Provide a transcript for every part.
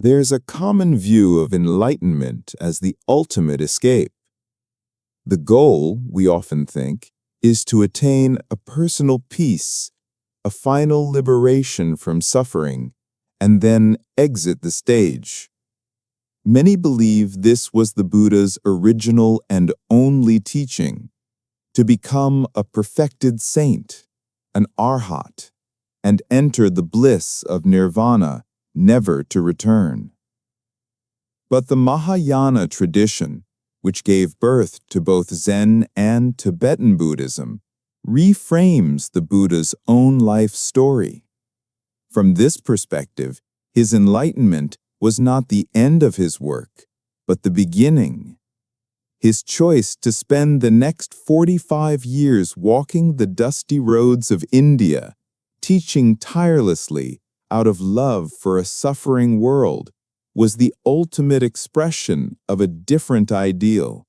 there's a common view of enlightenment as the ultimate escape. The goal, we often think, is to attain a personal peace, a final liberation from suffering, and then exit the stage. Many believe this was the Buddha's original and only teaching, to become a perfected saint, an arhat, and enter the bliss of nirvana, never to return. But the Mahayana tradition, which gave birth to both Zen and Tibetan Buddhism, reframes the Buddha's own life story. From this perspective, his enlightenment was not the end of his work, but the beginning. His choice to spend the next 45 years walking the dusty roads of India, teaching tirelessly out of love for a suffering world, was the ultimate expression of a different ideal.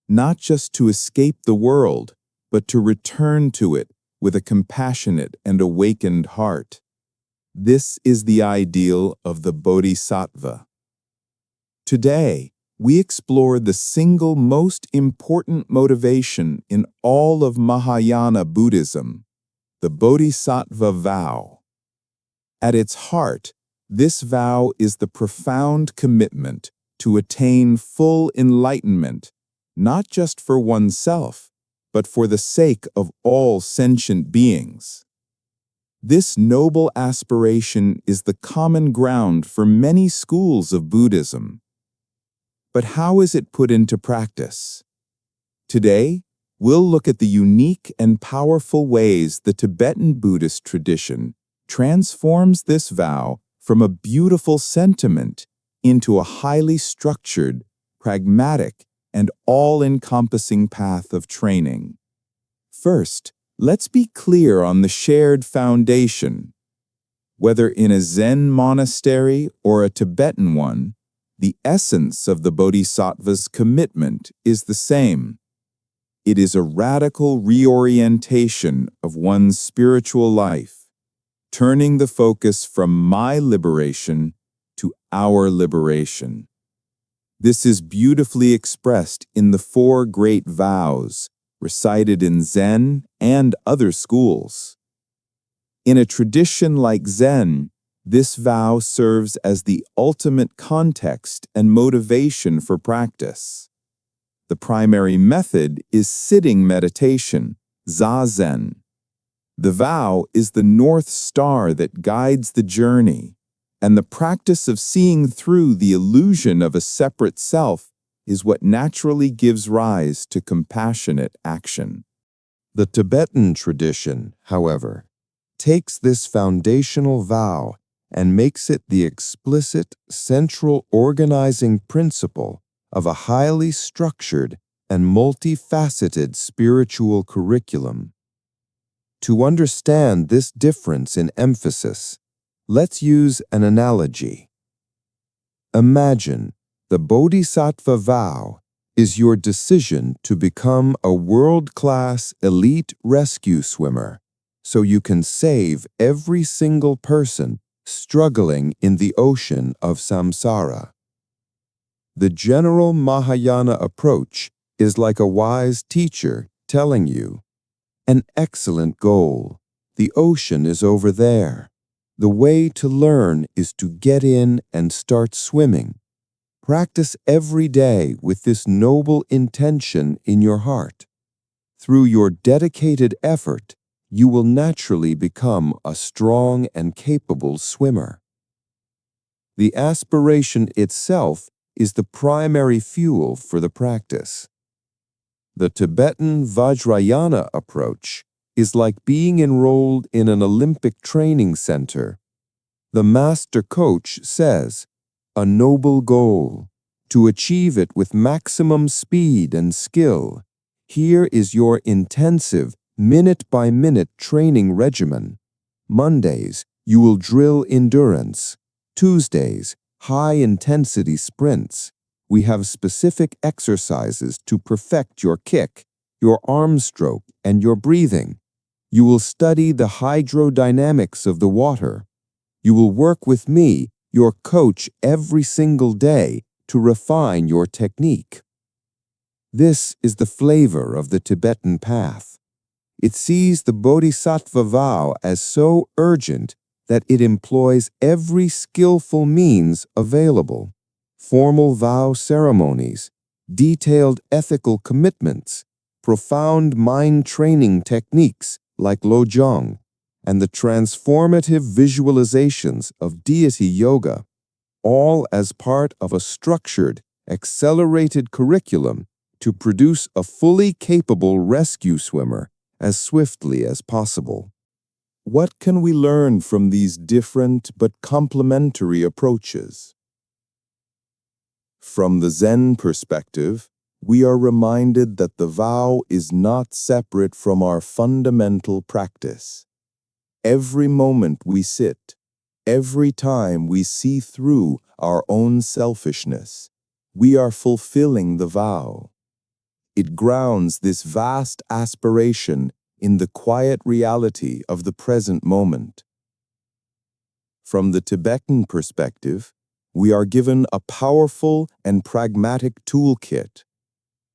Not just to escape the world, but to return to it with a compassionate and awakened heart. This is the ideal of the Bodhisattva. Today, we explore the single most important motivation in all of Mahayana Buddhism, the Bodhisattva vow. At its heart, this vow is the profound commitment to attain full enlightenment, not just for oneself, but for the sake of all sentient beings. This noble aspiration is the common ground for many schools of Buddhism. But how is it put into practice? Today, we'll look at the unique and powerful ways the Tibetan Buddhist tradition transforms this vow from a beautiful sentiment into a highly structured, pragmatic, and all-encompassing path of training. First, let's be clear on the shared foundation. Whether in a Zen monastery or a Tibetan one, the essence of the Bodhisattva's commitment is the same. It is a radical reorientation of one's spiritual life, turning the focus from my liberation to our liberation. This is beautifully expressed in the 4 great vows, recited in Zen and other schools. In a tradition like Zen, this vow serves as the ultimate context and motivation for practice. The primary method is sitting meditation, zazen. The vow is the North Star that guides the journey, and the practice of seeing through the illusion of a separate self is what naturally gives rise to compassionate action. The Tibetan tradition, however, takes this foundational vow and makes it the explicit, central organizing principle of a highly structured and multifaceted spiritual curriculum. To understand this difference in emphasis, let's use an analogy. Imagine the Bodhisattva vow is your decision to become a world-class elite rescue swimmer so you can save every single person struggling in the ocean of samsara. The general Mahayana approach is like a wise teacher telling you, an excellent goal. The ocean is over there. The way to learn is to get in and start swimming. Practice every day with this noble intention in your heart. Through your dedicated effort, you will naturally become a strong and capable swimmer. The aspiration itself is the primary fuel for the practice. The Tibetan Vajrayana approach is like being enrolled in an Olympic training center. The master coach says, a noble goal. To achieve it with maximum speed and skill, here is your intensive, minute-by-minute training regimen. Mondays, you will drill endurance. Tuesdays, high-intensity sprints. We have specific exercises to perfect your kick, your arm stroke, and your breathing. You will study the hydrodynamics of the water. You will work with me your coach every single day to refine your technique. This is the flavor of the Tibetan path. It sees the Bodhisattva vow as so urgent that it employs every skillful means available: formal vow ceremonies, detailed ethical commitments, profound mind training techniques like Lojong, and the transformative visualizations of deity yoga, all as part of a structured, accelerated curriculum to produce a fully capable rescue swimmer as swiftly as possible. What can we learn from these different but complementary approaches? From the Zen perspective, we are reminded that the vow is not separate from our fundamental practice. Every moment we sit, every time we see through our own selfishness, we are fulfilling the vow. It grounds this vast aspiration in the quiet reality of the present moment. From the Tibetan perspective, we are given a powerful and pragmatic toolkit.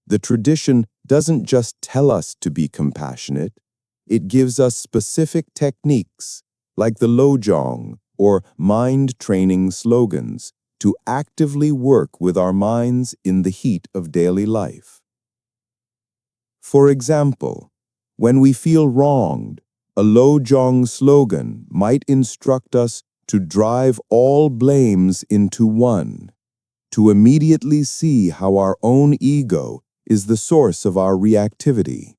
The tradition doesn't just tell us to be compassionate, it gives us specific techniques, like the Lojong or mind training slogans, to actively work with our minds in the heat of daily life. For example, when we feel wronged, a Lojong slogan might instruct us to drive all blames into one, to immediately see how our own ego is the source of our reactivity.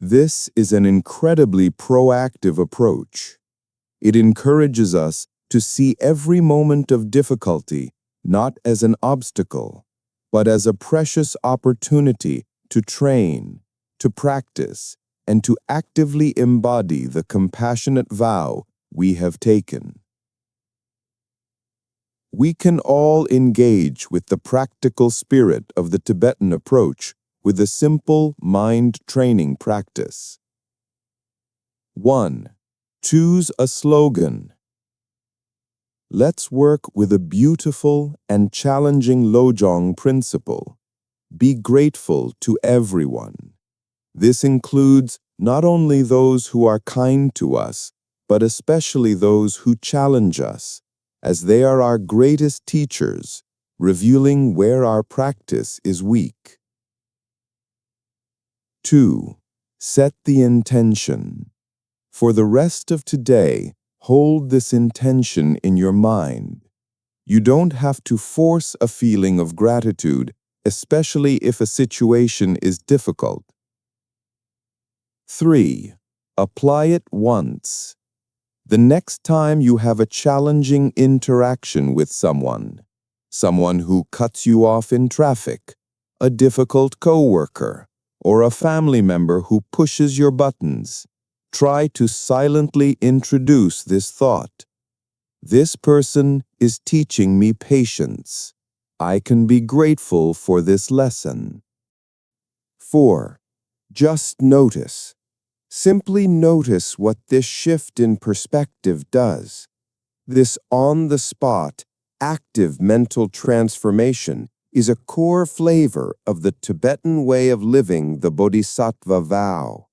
This is an incredibly proactive approach. It encourages us to see every moment of difficulty not as an obstacle, but as a precious opportunity to train, to practice, and to actively embody the compassionate vow we have taken. We can all engage with the practical spirit of the Tibetan approach with a simple mind training practice. 1. Choose a slogan. Let's work with a beautiful and challenging Lojong principle. Be grateful to everyone. This includes not only those who are kind to us, but especially those who challenge us, as they are our greatest teachers, revealing where our practice is weak. 2. Set the intention. For the rest of today, hold this intention in your mind. You don't have to force a feeling of gratitude, especially if a situation is difficult. 3. Apply it once. The next time you have a challenging interaction with someone who cuts you off in traffic, a difficult coworker, or a family member who pushes your buttons, try to silently introduce this thought. This person is teaching me patience. I can be grateful for this lesson. 4. Just notice. Simply notice what this shift in perspective does. This on-the-spot, active mental transformation is a core flavor of the Tibetan way of living the Bodhisattva vow.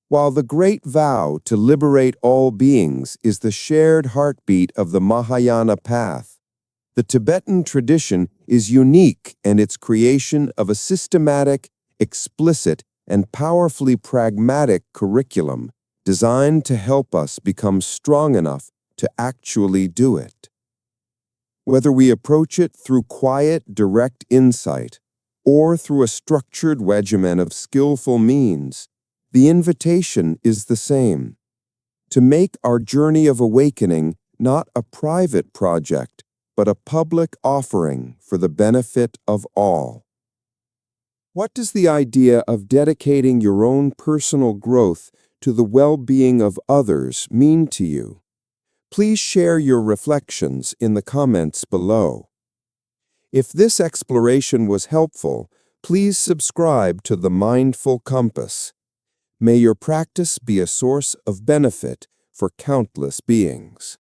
While the great vow to liberate all beings is the shared heartbeat of the Mahayana path, the Tibetan tradition is unique in its creation of a systematic, explicit, and powerfully pragmatic curriculum designed to help us become strong enough to actually do it. Whether we approach it through quiet, direct insight or through a structured regimen of skillful means, the invitation is the same: to make our journey of awakening not a private project, but a public offering for the benefit of all. What does the idea of dedicating your own personal growth to the well-being of others mean to you? Please share your reflections in the comments below. If this exploration was helpful, please subscribe to the Mindful Compass. May your practice be a source of benefit for countless beings.